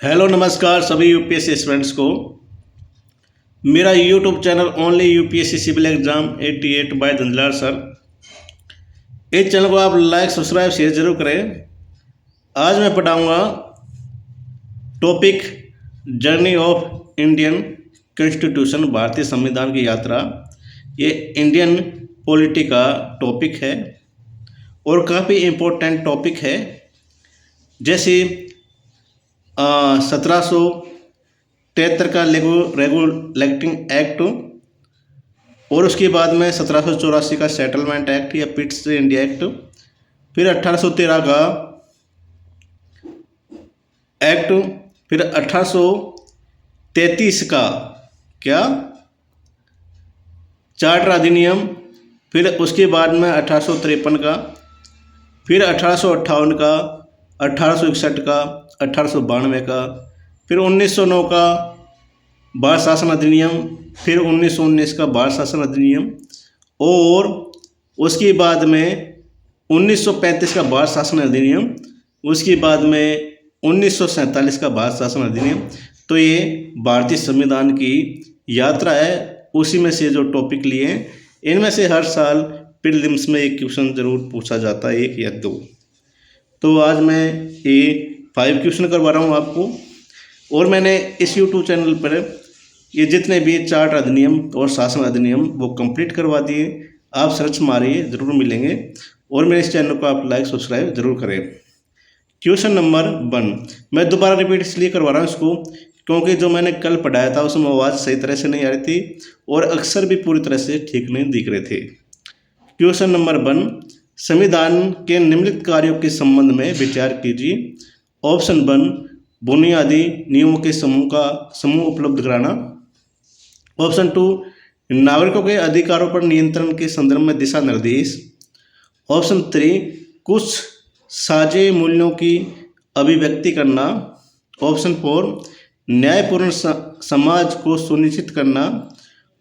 Hello नमस्कार सभी UPSC students को। मेरा YouTube channel only UPSC civil exam 88 by Dhandhlal sir. इस चैनल को आप लाइक सब्सक्राइब शेयर जरूर करें। आज मैं पढ़ाऊंगा topic journey of Indian constitution, भारतीय संविधान की यात्रा। ये इंडियन पॉलिटी का टॉपिक है और काफ़ी इम्पोर्टेंट टॉपिक है। जैसे 1773 का रेगुलेटिंग एक्ट और उसके बाद में 1784 का सेटलमेंट एक्ट या पिट्स इंडिया एक्ट, फिर 1813 का एक्ट, फिर 1833 का क्या चार्टर अधिनियम, फिर उसके बाद में 1853 का, फिर 1858 का, 1861 का, 1892 का, फिर 1909 का बाल शासन अधिनियम, फिर 1919 का बाल शासन अधिनियम और उसके बाद में 1935 का बाल शासन अधिनियम, उसके बाद में 1947 का बाल शासन अधिनियम। तो ये भारतीय संविधान की यात्रा है। उसी में से जो टॉपिक लिए हैं, इनमें से हर साल प्रीलिम्स में एक क्वेश्चन ज़रूर पूछा जाता है, एक या दो। तो आज मैं ये 5 क्वेश्चन करवा रहा हूँ आपको। और मैंने इस यूट्यूब चैनल पर ये जितने भी चार्टर अधिनियम और शासन अधिनियम वो कंप्लीट करवा दिए। आप सर्च मारिए, ज़रूर मिलेंगे। और मेरे इस चैनल को आप लाइक सब्सक्राइब जरूर करें। क्वेश्चन नंबर 1 मैं दोबारा रिपीट इसलिए करवा रहा हूँ इसको क्योंकि जो मैंने कल पढ़ाया था उसमें आवाज़ सही तरह से नहीं आ रही थी और अक्षर भी पूरी तरह से ठीक नहीं दिख रहे थे। क्वेश्चन नंबर 1 संविधान के निम्नलिखित कार्यों के संबंध में विचार कीजिए। ऑप्शन 1 बुनियादी नियमों के समूह उपलब्ध कराना। ऑप्शन 2 नागरिकों के अधिकारों पर नियंत्रण के संदर्भ में दिशा निर्देश। ऑप्शन 3 कुछ साझे मूल्यों की अभिव्यक्ति करना। ऑप्शन 4 न्यायपूर्ण समाज को सुनिश्चित करना।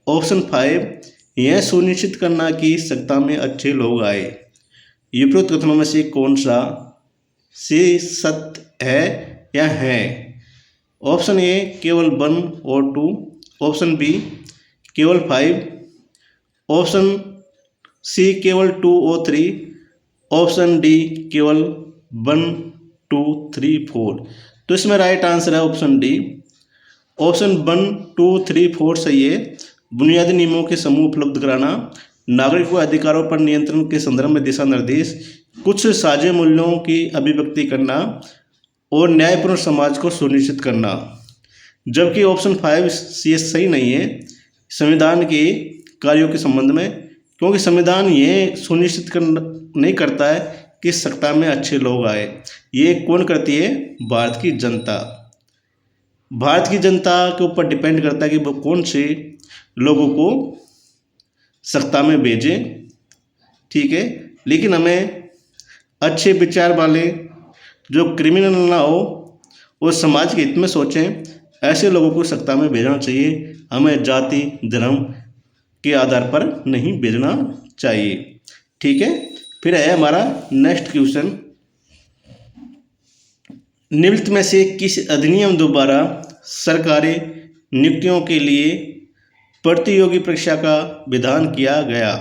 ऑप्शन 5 यह सुनिश्चित करना कि सत्ता में अच्छे लोग आए। उपरोक्त कथनों में से कौन सा सत्य है या है? ऑप्शन ए केवल 1 और 2। ऑप्शन बी केवल 5। ऑप्शन सी केवल 2 और 3। ऑप्शन डी केवल 1, 2, 3, 4। तो इसमें राइट आंसर है ऑप्शन डी। ऑप्शन 1, 2, 3, 4 सही है। बुनियादी नियमों के समूह उपलब्ध कराना, नागरिकों के अधिकारों पर नियंत्रण के संदर्भ में दिशा निर्देश, कुछ साझे मूल्यों की अभिव्यक्ति करना और न्यायपूर्ण समाज को सुनिश्चित करना। जबकि ऑप्शन 5 ये सही नहीं है संविधान के कार्यों के संबंध में, क्योंकि संविधान ये सुनिश्चित नहीं करता है कि सत्ता में अच्छे लोग आए। ये कौन करती है? भारत की जनता। भारत की जनता के ऊपर डिपेंड करता है कि वो कौन से लोगों को सत्ता में भेजें। ठीक है, लेकिन हमें अच्छे विचार वाले, जो क्रिमिनल ना हो और समाज के हित में सोचें, ऐसे लोगों को सत्ता में भेजना चाहिए। हमें जाति धर्म के आधार पर नहीं भेजना चाहिए। ठीक है, फिर है हमारा नेक्स्ट क्वेश्चन। निम्नलिखित में से किस अधिनियम द्वारा सरकारी नियुक्तियों के लिए प्रतियोगी परीक्षा का विधान किया गया?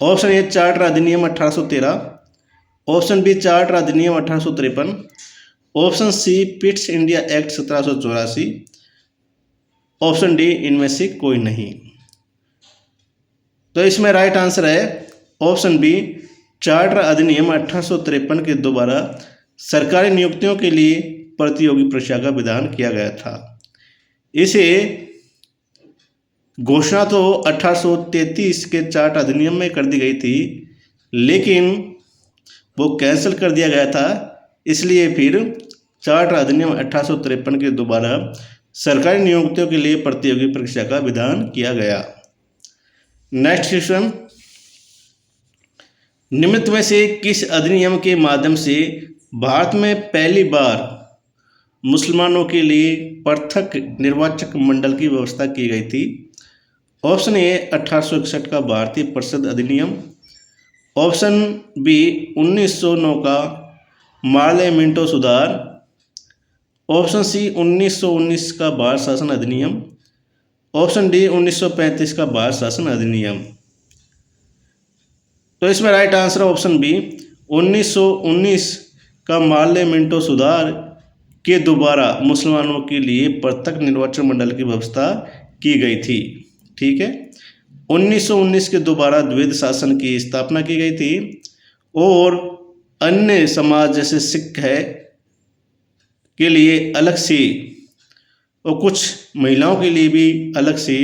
ऑप्शन ए चार्टर अधिनियम 1813। ऑप्शन बी चार्टर अधिनियम 1853। Option C Pitt's India Act 1784। Option D इनमें से कोई नहीं। तो इसमें राइट आंसर है ऑप्शन बी चार्टर अधिनियम 1853 के द्वारा सरकारी नियुक्तियों के लिए प्रतियोगी परीक्षा का विधान किया गया था। इसे घोषणा तो 1833 के चार्टर अधिनियम में कर दी गई थी, लेकिन वो कैंसिल कर दिया गया था। इसलिए फिर चार्टर अधिनियम 1853 के द्वारा सरकारी नियुक्तियों के लिए प्रतियोगी परीक्षा का विधान किया गया। नेक्स्ट क्वेश्चन, निम्नलिखित में से किस अधिनियम के माध्यम से भारत में पहली बार मुसलमानों के लिए पृथक निर्वाचक मंडल की व्यवस्था की गई थी? ऑप्शन ए 1861 का भारतीय परिषद अधिनियम। ऑप्शन बी 1909 का मार्ले मिंटो सुधार। ऑप्शन सी 1919 का बाल शासन अधिनियम, ऑप्शन डी 1935 का बाल शासन अधिनियम। तो इसमें राइट आंसर है ऑप्शन बी 1919 का माल्य मिंटो सुधार के दोबारा मुसलमानों के लिए पृथक निर्वाचन मंडल की व्यवस्था की गई थी। ठीक है, 1919 के दोबारा द्वैध शासन की स्थापना की गई थी और अन्य समाज जैसे सिख है के लिए अलग से और कुछ महिलाओं के लिए भी अलग से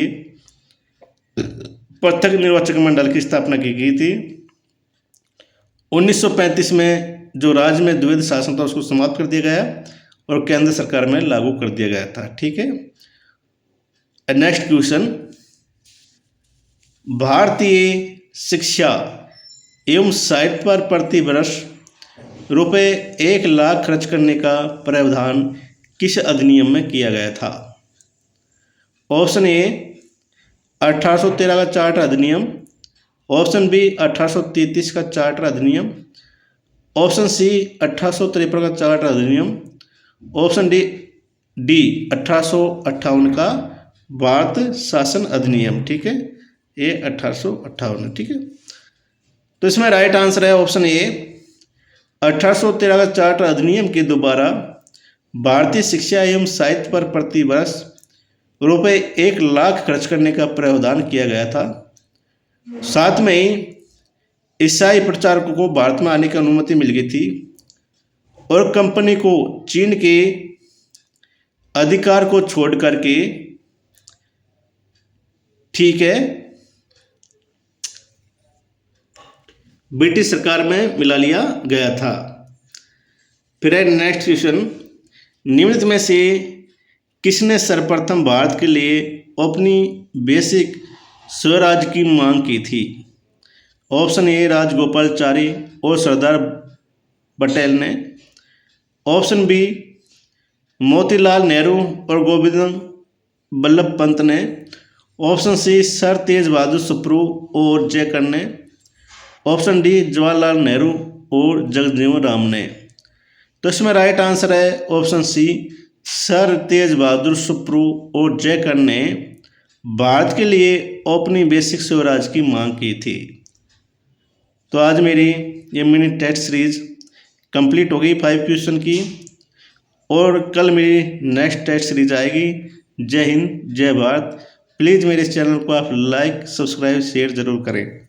पृथक निर्वाचक मंडल की स्थापना की गई थी। 1935 में जो राज्य में द्वैध शासन था उसको समाप्त कर दिया गया और केंद्र सरकार में लागू कर दिया गया था। ठीक है, नेक्स्ट क्वेश्चन, भारतीय शिक्षा एवं साहित्य पर प्रति वर्ष रुपये 1 लाख खर्च करने का प्रावधान किस अधिनियम में किया गया था? ऑप्शन ए 1813 का चार्टर अधिनियम, ऑप्शन बी 1833 का चार्टर अधिनियम, ऑप्शन सी 1853 का चार्टर अधिनियम, ऑप्शन डी 1858 का भारत शासन अधिनियम। ठीक है, ये 1858। ठीक है, तो इसमें राइट आंसर है ऑप्शन ए 1813 का चार्टर अधिनियम के द्वारा भारतीय शिक्षा एवं साहित्य पर प्रति वर्ष रुपये 1 लाख खर्च करने का प्रावधान किया गया था। साथ में ही ईसाई प्रचारकों को भारत में आने की अनुमति मिल गई थी और कंपनी को चीन के अधिकार को छोड़ करके, ठीक है, ब्रिटिश सरकार में मिला लिया गया था। फिर है नेक्स्ट क्वेश्चन, निम्नलिखित में से किसने सर्वप्रथम भारत के लिए अपनी बेसिक स्वराज की मांग की थी? ऑप्शन ए राजगोपालाचारी और सरदार पटेल ने, ऑप्शन बी मोतीलाल नेहरू और गोविंद बल्लभ पंत ने, ऑप्शन सी सर तेज बहादुर सप्रू और जयकर ने, ऑप्शन डी जवाहरलाल नेहरू और जगजीवन राम ने। तो इसमें राइट आंसर है ऑप्शन सी सर तेज बहादुर सप्रू और जयकर ने भारत के लिए अपनी बेसिक स्वराज की मांग की थी। तो आज मेरी ये मिनी टेस्ट सीरीज कंप्लीट हो गई 5 क्वेश्चन की और कल मेरी नेक्स्ट टेस्ट सीरीज आएगी। जय हिंद, जय भारत। प्लीज़ मेरे इस चैनल को आप लाइक, सब्सक्राइब, शेयर ज़रूर करें।